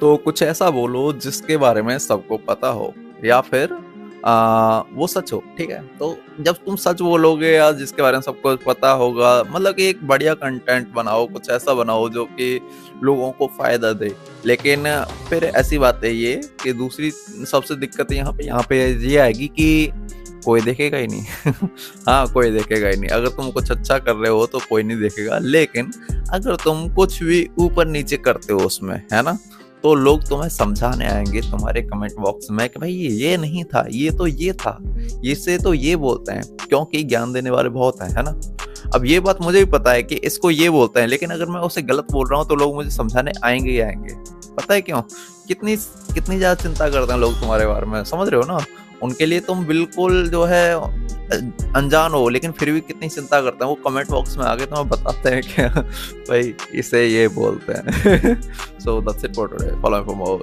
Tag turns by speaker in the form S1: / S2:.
S1: तो कुछ ऐसा बोलो जिसके बारे में सबको पता हो, या फिर वो सच हो, ठीक है? तो जब तुम सच बोलोगे या जिसके बारे में सबको पता होगा, मतलब कि एक बढ़िया कंटेंट बनाओ, कुछ ऐसा बनाओ जो कि लोगों को फ़ायदा दे। लेकिन फिर ऐसी बात है ये कि दूसरी सबसे दिक्कत यहाँ पे ये आएगी कि कोई देखेगा ही नहीं। हाँ, कोई देखेगा ही नहीं। अगर तुम कुछ अच्छा कर रहे हो तो कोई नहीं देखेगा, लेकिन अगर तुम कुछ भी ऊपर-नीचे करते हो उसमें, है ना? तो लोग तुम्हें समझाने आएँगे तुम्हारे कमेंट बॉक्स में कि भाई ये नहीं था, ये तो ये था, इसे तो ये बोलते हैं, क्योंकि ज्ञान देने वाले बहुत हैं, है ना? अब ये बात मुझे भी पता है कि इसको ये बोलते हैं, लेकिन अगर मैं उसे गलत बोल रहा हूँ तो लोग मुझे समझाने आएँगे ही आएँगे। पता है क्यों? कितनी कितनी ज़्यादा चिंता करते हैं लोग तुम्हारे बारे में, समझ रहे हो ना? उनके लिए तुम बिल्कुल जो है अनजान हो, लेकिन फिर भी कितनी चिंता करते हैं। वो कमेंट बॉक्स में आके तुम्हें बताते हैं कि भाई इसे ये बोलते हैं। So that's it for today. Follow me for more.